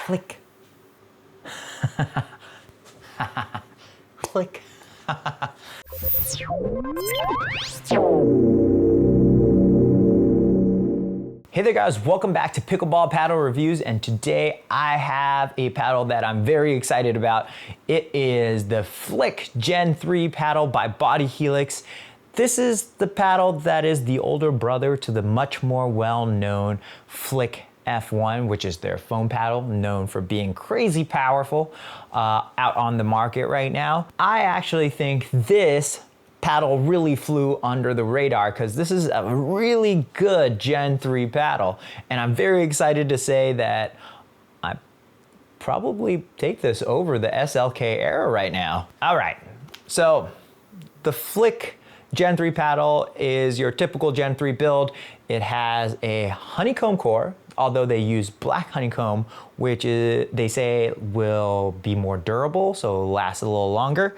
FLIK. FLIK. Hey there guys, welcome back to Pickleball Paddle Reviews, and today I have a paddle that I'm very excited about. It is the FLIK Gen 3 paddle by Body Helix. This is the paddle that is the older brother to the much more well-known FLIK F1, which is their foam paddle, known for being crazy powerful out on the market right now. I actually think this paddle really flew under the radar because this is a really good Gen 3 paddle, and I'm very excited to say that I probably take this over the SLK era right now. All right, so the FLIK Gen 3 paddle is your typical Gen 3 build. It has a honeycomb core, although they use black honeycomb, which they say will be more durable, so it'll last a little longer.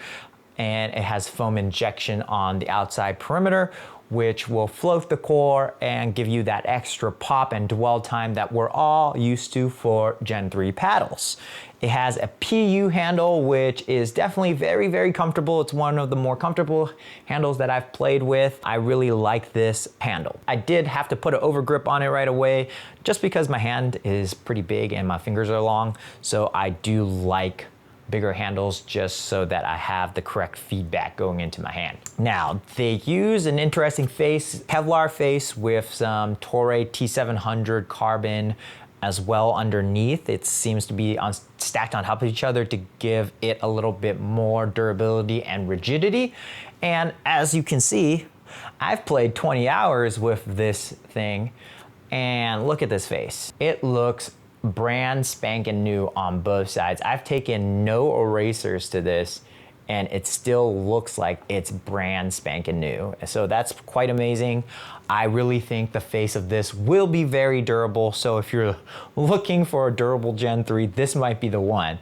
And it has foam injection on the outside perimeter, which will float the core and give you that extra pop and dwell time that we're all used to for Gen 3 paddles. It has a PU handle, which is definitely very, very comfortable. It's one of the more comfortable handles that I've played with. I really like this handle. I did have to put an overgrip on it right away, just because my hand is pretty big and my fingers are long. So I do like bigger handles just so that I have the correct feedback going into my hand. Now, they use an interesting face, Kevlar face with some Toray T700 carbon as well underneath. It seems to be stacked on top of each other to give it a little bit more durability and rigidity. And as you can see, I've played 20 hours with this thing, and look at this face. It looks brand spanking new on both sides. I've taken no erasers to this and it still looks like it's brand spanking new. So that's quite amazing. I really think the face of this will be very durable. So if you're looking for a durable Gen 3, this might be the one.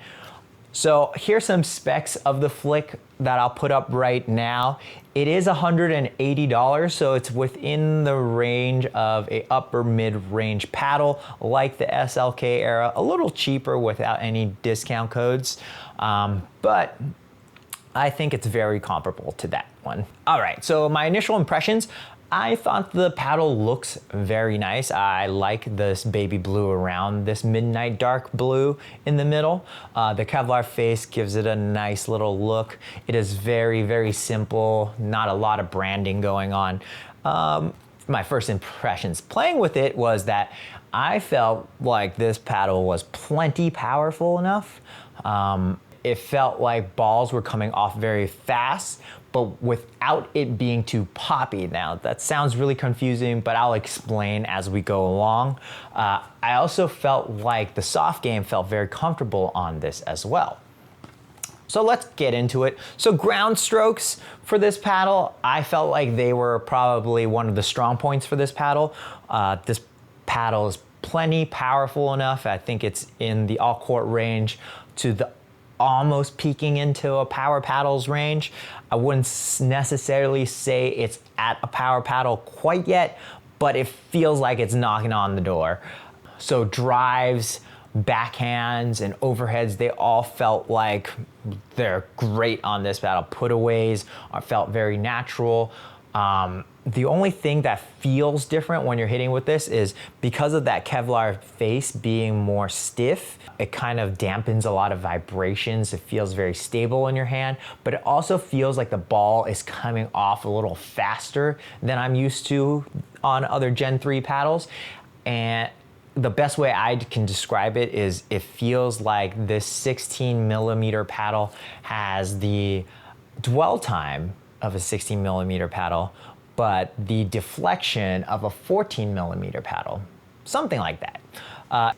So here's some specs of the FLIK that I'll put up right now. It is $180, so it's within the range of a upper mid-range paddle like the SLK era, a little cheaper without any discount codes, but I think it's very comparable to that one. All right, so my initial impressions, I thought the paddle looks very nice. I like this baby blue around this midnight dark blue in the middle. The Kevlar face gives it a nice little look. It is very, very simple, not a lot of branding going on. My first impressions playing with it was that I felt like this paddle was plenty powerful enough. It felt like balls were coming off very fast, but without it being too poppy. Now, that sounds really confusing, but I'll explain as we go along. I also felt like the soft game felt very comfortable on this as well. So let's get into it. So ground strokes for this paddle, I felt like they were probably one of the strong points for this paddle. This paddle is plenty powerful enough. I think it's in the all-court range to the almost peeking into a power paddle's range. I wouldn't necessarily say it's at a power paddle quite yet, but it feels like it's knocking on the door. So drives, backhands, and overheads, they all felt like they're great on this paddle. Putaways felt very natural. The only thing that feels different when you're hitting with this is because of that Kevlar face being more stiff, it kind of dampens a lot of vibrations. It feels very stable in your hand, but it also feels like the ball is coming off a little faster than I'm used to on other Gen 3 paddles. And the best way I can describe it is it feels like this 16mm paddle has the dwell time of a 16mm paddle, but the deflection of a 14mm paddle, something like that.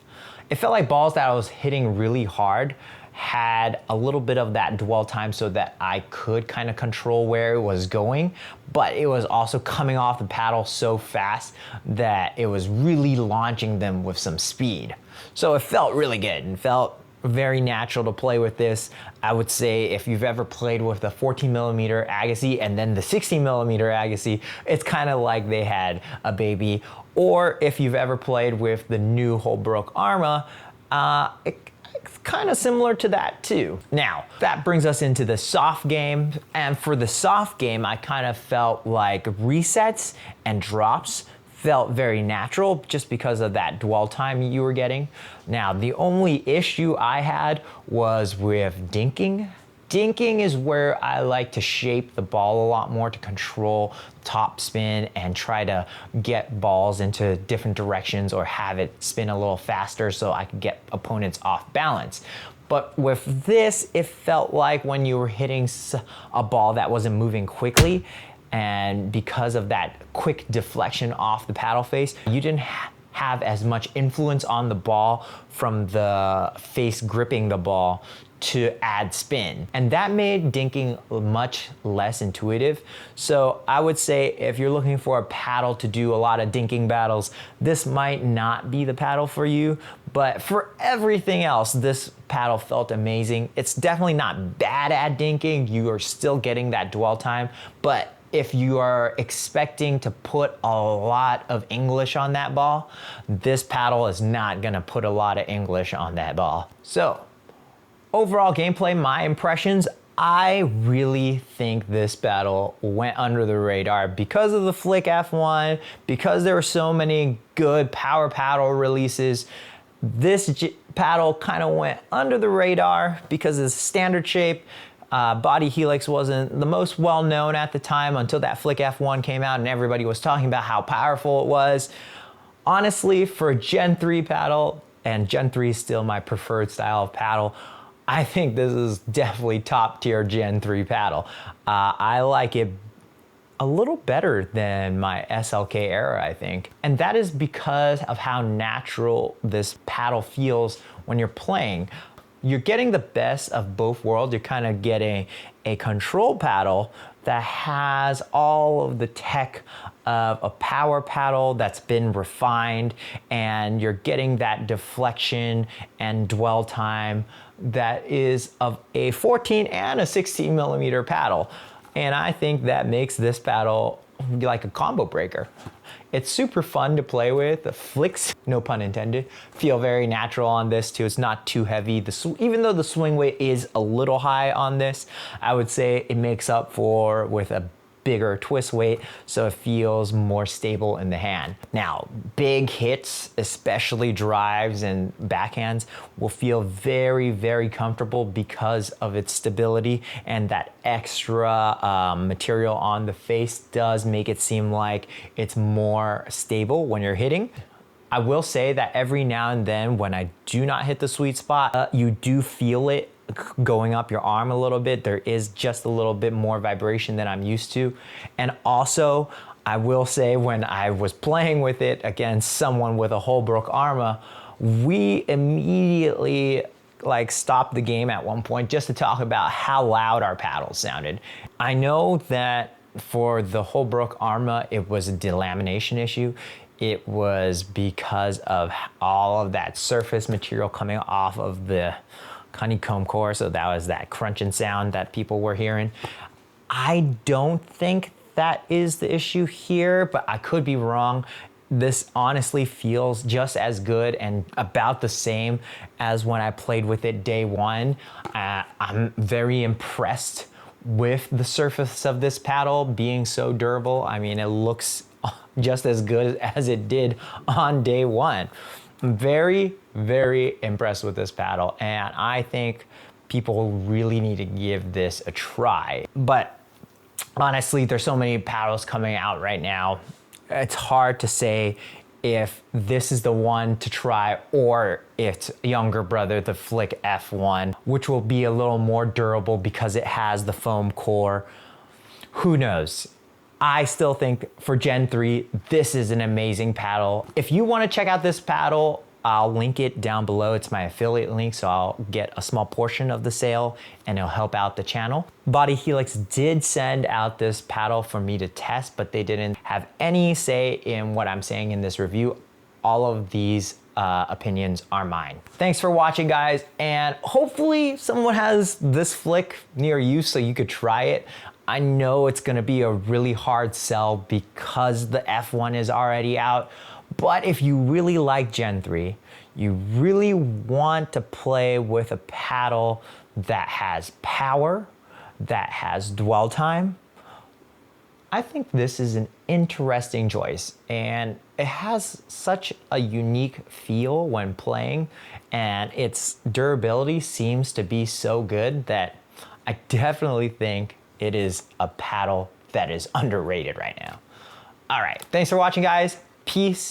It felt like balls that I was hitting really hard had a little bit of that dwell time so that I could kind of control where it was going, but it was also coming off the paddle so fast that it was really launching them with some speed. So it felt really good and felt very natural to play with this. I would say if you've ever played with the 14mm Agassi and then the 16mm Agassi, it's kind of like they had a baby. Or if you've ever played with the new Holbrook Arma, kind of similar to that too. Now, that brings us into the soft game. And for the soft game, I kind of felt like resets and drops felt very natural just because of that dwell time you were getting. Now, the only issue I had was with dinking. Dinking is where I like to shape the ball a lot more to control top spin and try to get balls into different directions or have it spin a little faster so I could get opponents off balance. But with this, it felt like when you were hitting a ball that wasn't moving quickly, and because of that quick deflection off the paddle face, you didn't have as much influence on the ball from the face gripping the ball to add spin. And that made dinking much less intuitive. So I would say if you're looking for a paddle to do a lot of dinking battles, this might not be the paddle for you. But for everything else, this paddle felt amazing. It's definitely not bad at dinking. You are still getting that dwell time. But if you are expecting to put a lot of English on that ball, this paddle is not gonna put a lot of English on that ball. So, overall gameplay, my impressions, I really think this paddle went under the radar because of the FLIK F1, because there were so many good power paddle releases. This paddle kind of went under the radar because it's standard shape. Body Helix wasn't the most well known at the time until that FLIK F1 came out and everybody was talking about how powerful it was. Honestly, for a Gen 3 paddle, and Gen 3 is still my preferred style of paddle, I think this is definitely top tier Gen 3 paddle. I like it a little better than my SLK era, I think. And that is because of how natural this paddle feels when you're playing. You're getting the best of both worlds. You're kind of getting a control paddle that has all of the tech of a power paddle that's been refined, and you're getting that deflection and dwell time that is of a 14 and a 16 millimeter paddle. And I think that makes this paddle like a combo breaker. It's super fun to play with. The flicks, no pun intended, feel very natural on this too. It's not too heavy. Even though the swing weight is a little high on this, I would say it makes up for with a bigger twist weight, so it feels more stable in the hand. Now, big hits, especially drives and backhands, will feel very, very comfortable because of its stability, and that extra material on the face does make it seem like it's more stable when you're hitting. I will say that every now and then when I do not hit the sweet spot, you do feel it going up your arm a little bit. There is just a little bit more vibration than I'm used to. And also, I will say when I was playing with it against someone with a Holbrook Arma, we immediately stopped the game at one point just to talk about how loud our paddles sounded. I know that for the Holbrook Arma, it was a delamination issue. It was because of all of that surface material coming off of the honeycomb core, so that was that crunching sound that people were hearing. I don't think that is the issue here, but I could be wrong. This honestly feels just as good and about the same as when I played with it day one. I'm very impressed with the surface of this paddle being so durable. I mean, it looks just as good as it did on day one. I'm very, very impressed with this paddle, and I think people really need to give this a try. But honestly, there's so many paddles coming out right now. It's hard to say if this is the one to try or its younger brother, the FLIK F1, which will be a little more durable because it has the foam core. Who knows? I still think for Gen 3, this is an amazing paddle. If you want to check out this paddle, I'll link it down below. It's my affiliate link, so I'll get a small portion of the sale and it'll help out the channel. Body Helix did send out this paddle for me to test, but they didn't have any say in what I'm saying in this review. All of these opinions are mine. Thanks for watching, guys, and hopefully someone has this FLIK near you so you could try it. I know it's gonna be a really hard sell because the F1 is already out, but if you really like Gen 3, you really want to play with a paddle that has power, that has dwell time, I think this is an interesting choice, and it has such a unique feel when playing, and its durability seems to be so good that I definitely think it is a paddle that is underrated right now. All right, thanks for watching, guys. Peace.